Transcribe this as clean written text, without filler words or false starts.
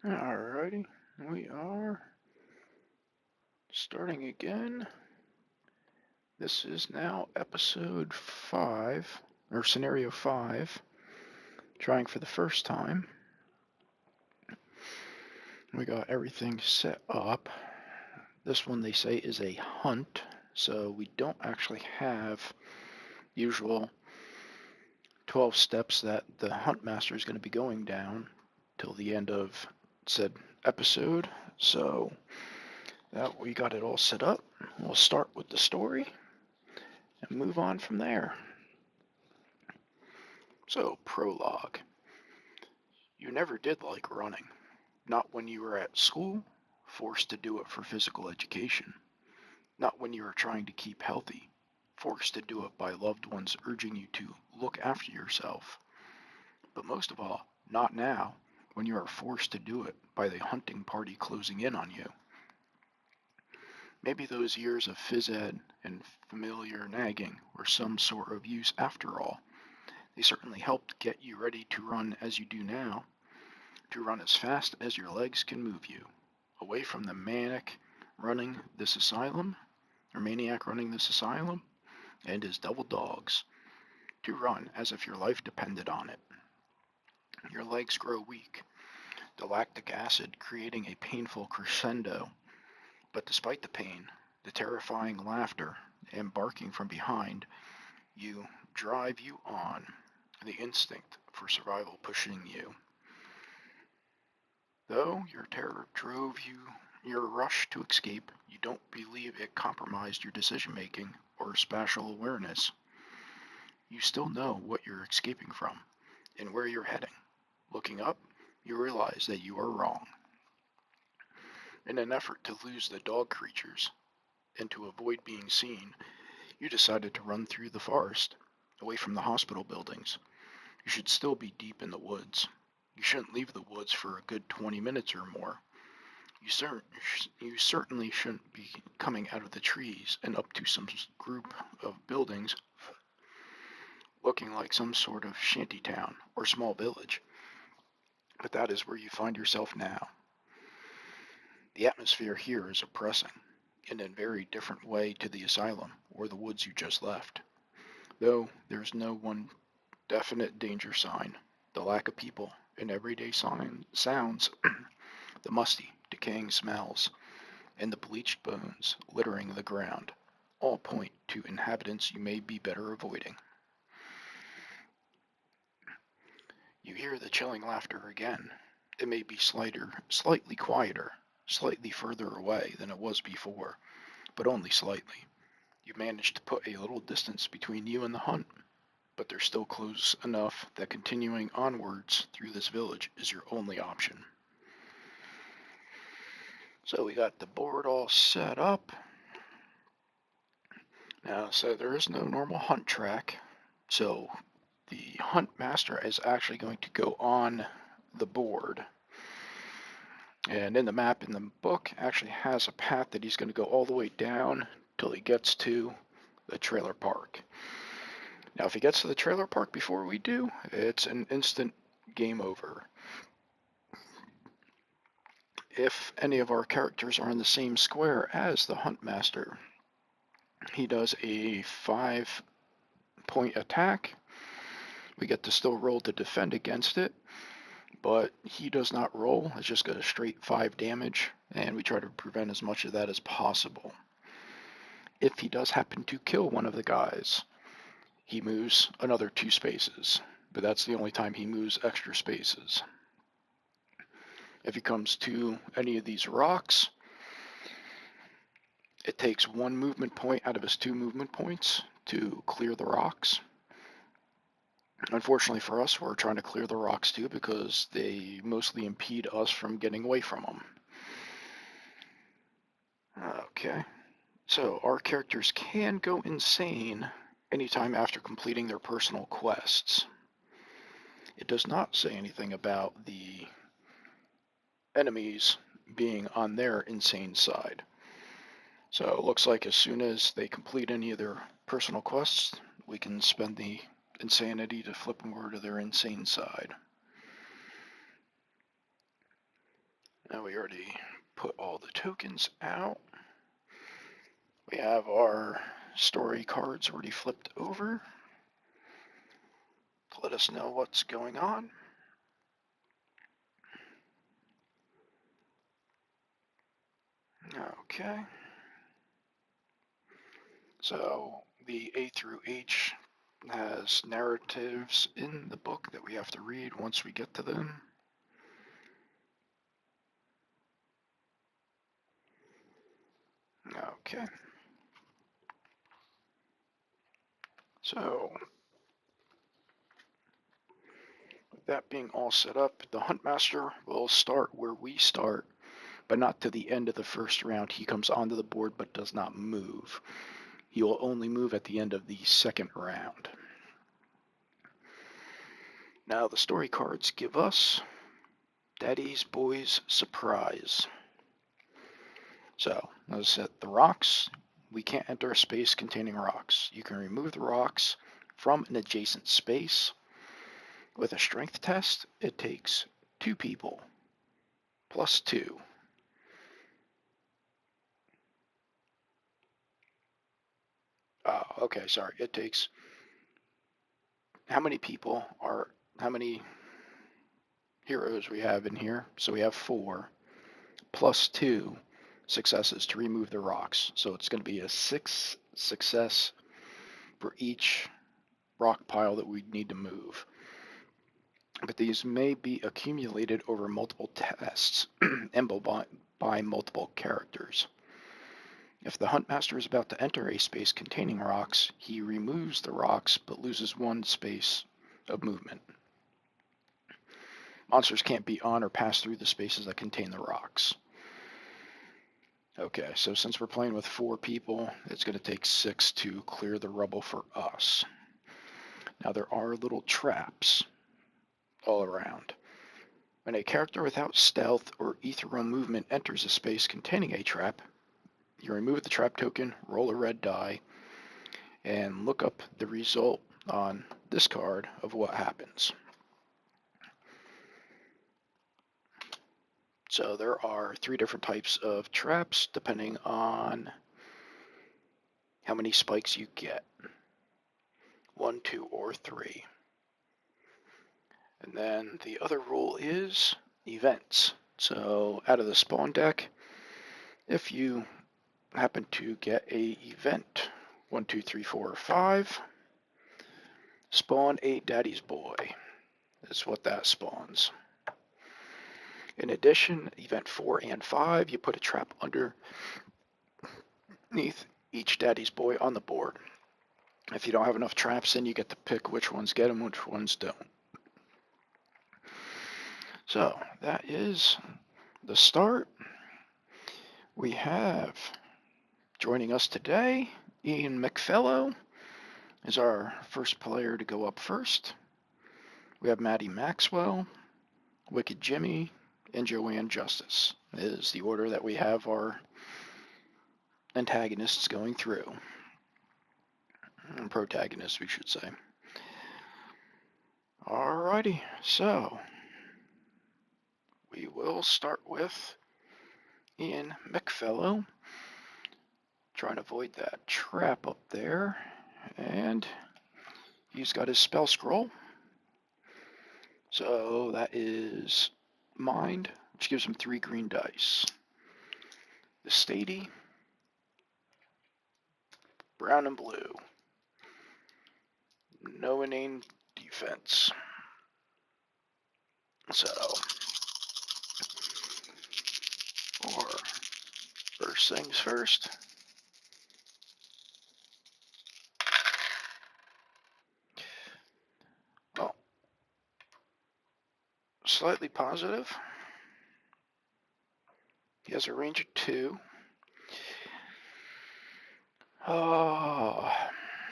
Alrighty, we are starting again. This is now episode 5, or scenario 5, trying for the first time. We got everything set up. This one they say is a hunt, so we don't actually have usual 12 steps that the hunt master is going to be going down till the end of said episode. So that we got it all set up. We'll start with the story and move on from there. So, prologue. You never did like running. Not when you were at school, forced to do it for physical education. Not when you were trying to keep healthy, forced to do it by loved ones urging you to look after yourself. But most of all, not now, when you are forced to do it by the hunting party closing in on you. Maybe those years of phys ed and familiar nagging were some sort of use after all. They certainly helped get you ready to run as you do now, to run as fast as your legs can move you, away from the maniac running this asylum, and his double dogs, to run as if your life depended on it. Your legs grow weak, the lactic acid creating a painful crescendo, but despite the pain, the terrifying laughter, and barking from behind, you drive you on, the instinct for survival pushing you. Though your terror drove your rush to escape, you don't believe it compromised your decision-making or spatial awareness. You still know what you're escaping from and where you're heading. Looking up, you realize that you are wrong. In an effort to lose the dog creatures and to avoid being seen, you decided to run through the forest, away from the hospital buildings. You should still be deep in the woods. You shouldn't leave the woods for a good 20 minutes or more. You certainly shouldn't be coming out of the trees and up to some group of buildings looking like some sort of shanty town or small village. But that is where you find yourself now. The atmosphere here is oppressing, in a very different way to the asylum or the woods you just left. Though there's no one definite danger sign, the lack of people and everyday sounds, the musty, decaying smells, and the bleached bones littering the ground, all point to inhabitants you may be better avoiding. You hear the chilling laughter again. It may be slightly quieter, slightly further away than it was before, but only slightly. You managed to put a little distance between you and the hunt, but they're still close enough that continuing onwards through this village is your only option. So we got the board all set up. Now, so there is no normal hunt track, so the hunt master is actually going to go on the board. And in the map in the book actually has a path that he's going to go all the way down till he gets to the trailer park. Now, if he gets to the trailer park before we do, it's an instant game over. If any of our characters are in the same square as the hunt master, he does a 5-point attack. We get to still roll to defend against it, but he does not roll. It's just got a straight 5 damage, and we try to prevent as much of that as possible. If he does happen to kill one of the guys, he moves another 2 spaces, but that's the only time he moves extra spaces. If he comes to any of these rocks, it takes 1 movement point out of his 2 movement points to clear the rocks. Unfortunately for us, we're trying to clear the rocks too because they mostly impede us from getting away from them. Okay, so our characters can go insane anytime after completing their personal quests. It does not say anything about the enemies being on their insane side. So it looks like as soon as they complete any of their personal quests, we can spend the insanity to flip them over to their insane side. Now we already put all the tokens out. We have our story cards already flipped over to let us know what's going on. Okay. So the A through H has narratives in the book that we have to read once we get to them. Okay. So, with that being all set up, the Huntmaster will start where we start, but not to the end of the first round. He comes onto the board but does not move. He will only move at the end of the second round. Now the story cards give us Daddy's Boy's Surprise. So, as I said, the rocks, we can't enter a space containing rocks. You can remove the rocks from an adjacent space. With a strength test, it takes 2 people, plus 2. Okay, sorry. It takes how many heroes we have in here. So we have 4, plus 2 successes to remove the rocks. So it's going to be a 6 success for each rock pile that we need to move. But these may be accumulated over multiple tests and by multiple characters. If the Huntmaster is about to enter a space containing rocks, he removes the rocks but loses 1 space of movement. Monsters can't be on or pass through the spaces that contain the rocks. Okay, so since we're playing with 4 people, it's going to take 6 to clear the rubble for us. Now there are little traps all around. When a character without stealth or ethereal movement enters a space containing a trap, you remove the trap token, roll a red die, and look up the result on this card of what happens. So there are 3 different types of traps depending on how many spikes you get. 1, 2, or 3. And then the other rule is events. So out of the spawn deck, if you happen to get a event 1, 2, 3, 4, or 5, spawn a Daddy's Boy. That's what that spawns. In addition, event 4 and 5, you put a trap underneath each Daddy's Boy on the board. If you don't have enough traps, then you get to pick which ones get them, which ones don't. So that is the start. We have joining us today, Ian McFellow is our first player to go up first. We have Maddie Maxwell, Wicked Jimmy, and Joanne Justice is the order that we have our antagonists going through. Protagonists, we should say. Alrighty, so we will start with Ian McFellow. Trying to avoid that trap up there. And he's got his spell scroll. So that is Mind, which gives him 3 green dice. The Stady, brown and blue. No inane defense. So, or first things first. Well, slightly positive. He has a range of 2. Oh,